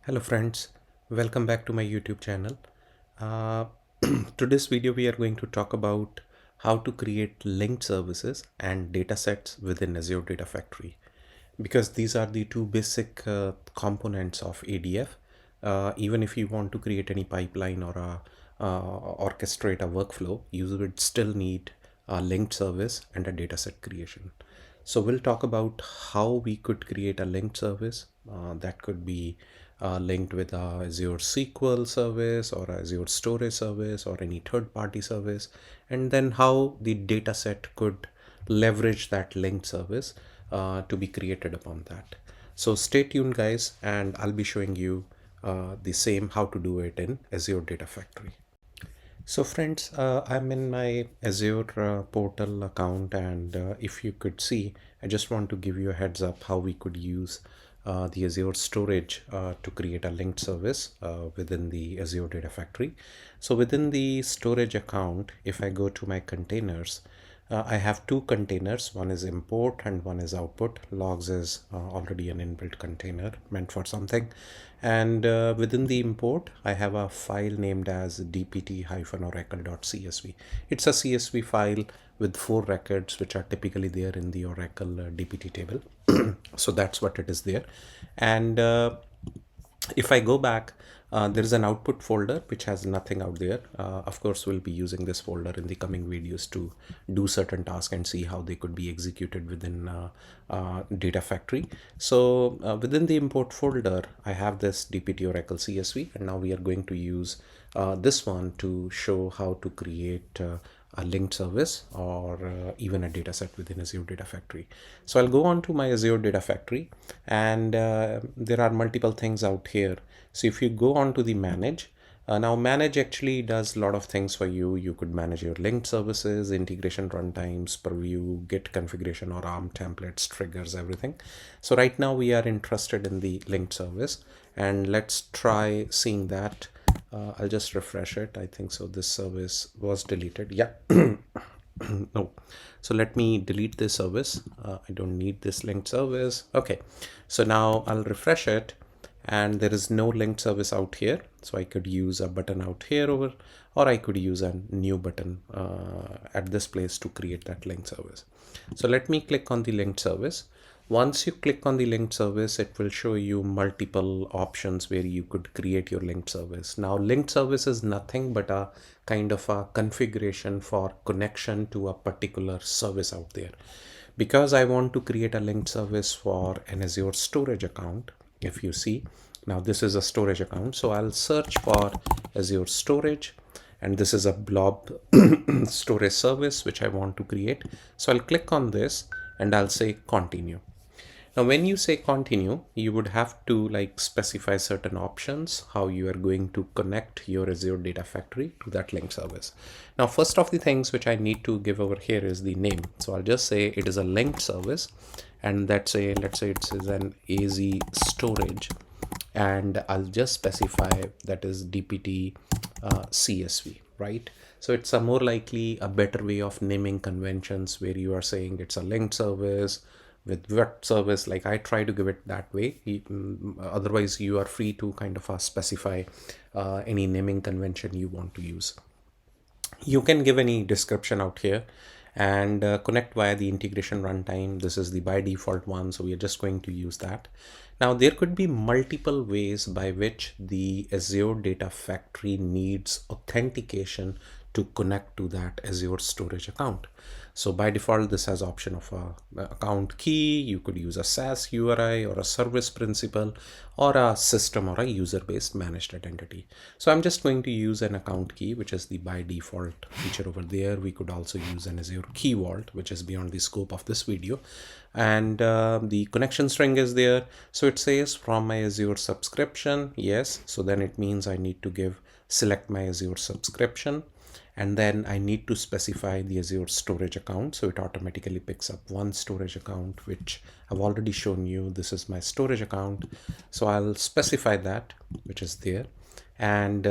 Hello friends, welcome back to my YouTube channel. Uh, Today's video we are going to talk about how to create linked services and data sets within Azure Data Factory, because these are the two basic components of ADF. Even if you want to create any pipeline or orchestrate a workflow, you would still need a linked service and a dataset creation. So we'll talk about how we could create a linked service that could be linked with a Azure SQL service or Azure storage service or any third-party service, and then how the dataset could leverage that linked service to be created upon that. So stay tuned, guys, and I'll be showing you the same how to do it in Azure Data Factory. So friends, I'm in my Azure portal account, and if you could see, I just want to give you a heads up how we could use the Azure storage to create a linked service within the Azure Data Factory. So within the storage account, if I go to my containers, I have two containers. One is import and one is output. Logs is already an inbuilt container meant for something. And within the import, I have a file named as dpt-oracle.csv. It's a CSV file with 4 records, which are typically there in the Oracle DPT table. So that's what it is there. And if I go back, there is an output folder which has nothing out there. Of course, we'll be using this folder in the coming videos to do certain tasks and see how they could be executed within Data Factory. So within the import folder, I have this DPT Oracle CSV, and now we are going to use this one to show how to create a linked service or even a data set within Azure Data Factory. So I'll go on to my Azure Data Factory, and there are multiple things out here. So if you go on to the manage, now manage actually does a lot of things for you. You could manage your linked services, integration runtimes, purview, Git configuration or ARM templates, triggers, everything. So right now we are interested in the linked service, and let's try seeing that. I'll just refresh it. I think so. This service was deleted. Yeah. No. So let me delete this service. I don't need this linked service. Okay. So now I'll refresh it, and there is no linked service out here. So I could use a button out here over, or I could use a new button at this place to create that linked service. So let me click on the linked service. Once you click on the linked service, it will show you multiple options where you could create your linked service. Now, linked service is nothing but a kind of a configuration for connection to a particular service out there. Because I want to create a linked service for an Azure storage account, if you see, now this is a storage account. So I'll search for Azure storage, and this is a blob storage service which I want to create. So I'll click on this and I'll say continue. Now, when you say continue, you would have to specify certain options, how you are going to connect your Azure Data Factory to that linked service. Now, first of the things which I need to give over here is the name. So I'll just say it is a linked service, and let's say it is an AZ storage, and I'll just specify that is DPT CSV, right? So it's a more likely a better way of naming conventions where you are saying it's a linked service with what service. Like I try to give it that way. Otherwise you are free to kind of specify any naming convention you want to use. You can give any description out here and connect via the integration runtime. This is the by default one, so we are just going to use that. Now there could be multiple ways by which the Azure Data Factory needs authentication to connect to that Azure storage account. So by default, this has option of a account key. You could use a SaaS URI or a service principal or a system or a user-based managed identity. So I'm just going to use an account key, which is the by default feature over there. We could also use an Azure Key Vault, which is beyond the scope of this video. And the connection string is there. So it says from my Azure subscription. Yes. So then it means I need to select my Azure subscription. And then I need to specify the Azure storage account. So it automatically picks up one storage account, which I've already shown you. This is my storage account. So I'll specify that, which is there. And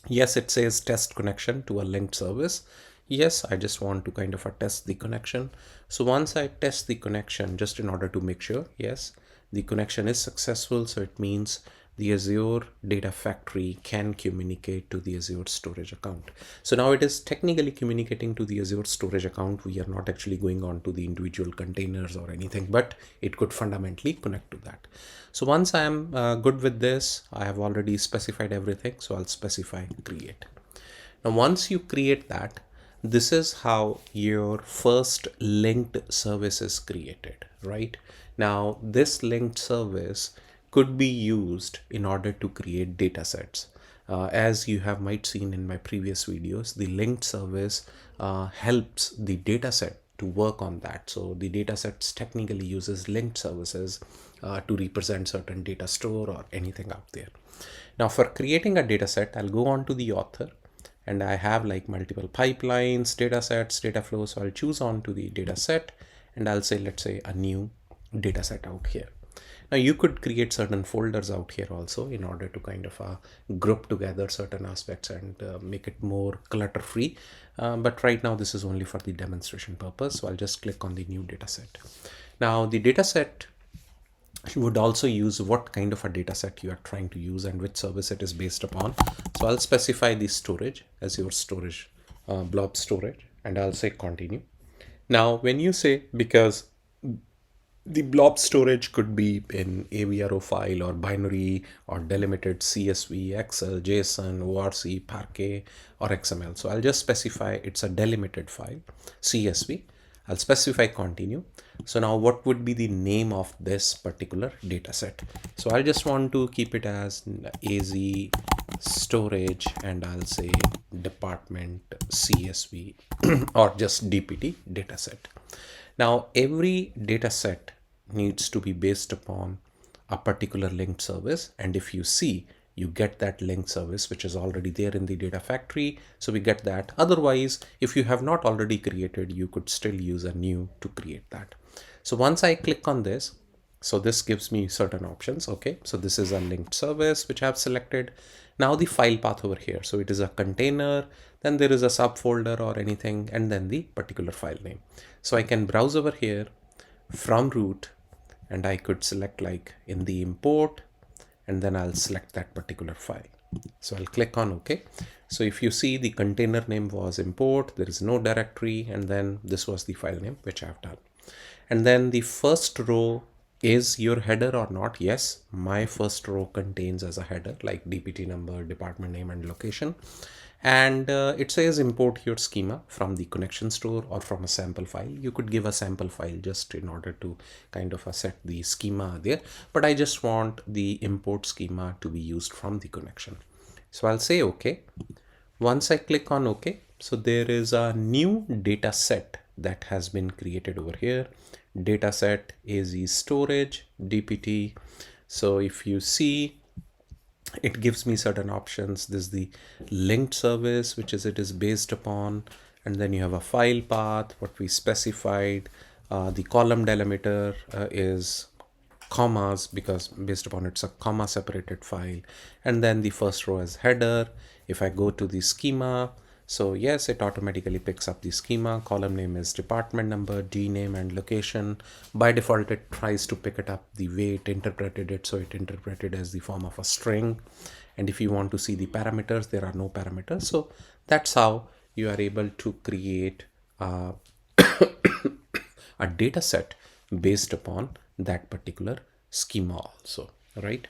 yes, it says test connection to a linked service. Yes, I just want to kind of test the connection. So once I test the connection, just in order to make sure, yes, the connection is successful. So it means the Azure Data Factory can communicate to the Azure storage account. So now it is technically communicating to the Azure storage account. We are not actually going on to the individual containers or anything, but it could fundamentally connect to that. So once I am good with this, I have already specified everything. So I'll specify create. Now, once you create that, this is how your first linked service is created, right? Now, this linked service could be used in order to create data sets. As you have might seen in my previous videos, the linked service helps the dataset to work on that. So the datasets technically uses linked services to represent certain data store or anything out there. Now for creating a dataset, I'll go on to the author and I have like multiple pipelines, datasets, data flow. So I'll choose on to the dataset and I'll say, let's say a new dataset out here. Now you could create certain folders out here also in order to kind of group together certain aspects and make it more clutter free. But right now this is only for the demonstration purpose. So I'll just click on the new dataset. Now the dataset would also use what kind of a dataset you are trying to use and which service it is based upon. So I'll specify the storage as your storage, blob storage, and I'll say continue. Now when you say, because the blob storage could be in AVRO file or binary or delimited CSV, Excel, JSON, ORC, Parquet, or XML. So I'll just specify it's a delimited file, CSV. I'll specify continue. So now what would be the name of this particular data set? So I just want to keep it as AZ storage and I'll say department CSV or just DPT dataset. Now every data set needs to be based upon a particular linked service, and if you see, you get that linked service which is already there in the data factory. So we get that. Otherwise, if you have not already created, you could still use a new to create that. So once I click on this, so this gives me certain options. Okay, so this is a linked service which I have selected. Now the file path over here, so it is a container, then there is a subfolder or anything, and then the particular file name. So I can browse over here from root and I could select like in the import, and then I'll select that particular file. So I'll click on OK. So if you see, the container name was import, there is no directory, and then this was the file name which I've done. And then the first row is your header or not? Yes, my first row contains as a header like DPT number, department name, and location. And it says import your schema from the connection store or from a sample file. You could give a sample file just in order to kind of set the schema there, but I just want the import schema to be used from the connection. So I'll say OK. Once I click on OK, so there is a new data set that has been created over here. Dataset AZ storage DPT. So if you see, it gives me certain options. This is the linked service, which is it is based upon, and then you have a file path, what we specified. The column delimiter is commas because based upon it's a comma separated file, and then the first row is header. If I go to the schema, so yes, it automatically picks up the schema. Column name is department number, D name, and location. By default, it tries to pick it up the way it interpreted it. So it interpreted as the form of a string. And if you want to see the parameters, there are no parameters. So that's how you are able to create a data set based upon that particular schema also, right?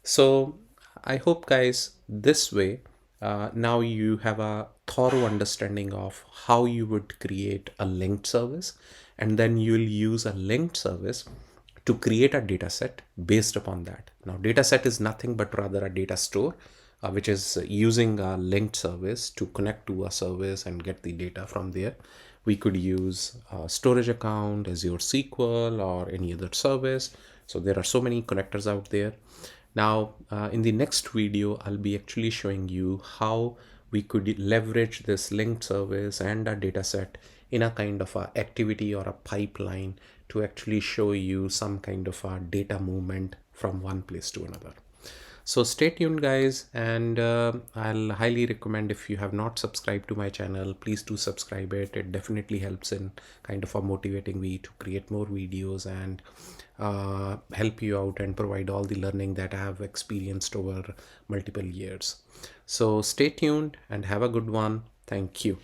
So I hope guys, this way, now you have a thorough understanding of how you would create a linked service, and then you'll use a linked service to create a data set based upon that. Now data set is nothing but rather a data store, which is using a linked service to connect to a service and get the data from there. We could use a storage account, Azure SQL, or any other service. So there are so many connectors out there. Now, in the next video, I'll be actually showing you how we could leverage this linked service and a data set in a kind of a activity or a pipeline to actually show you some kind of a data movement from one place to another. So stay tuned, guys, and I'll highly recommend, if you have not subscribed to my channel, please do subscribe it. It definitely helps in kind of a motivating me to create more videos and help you out and provide all the learning that I have experienced over multiple years. So stay tuned and have a good one. Thank you.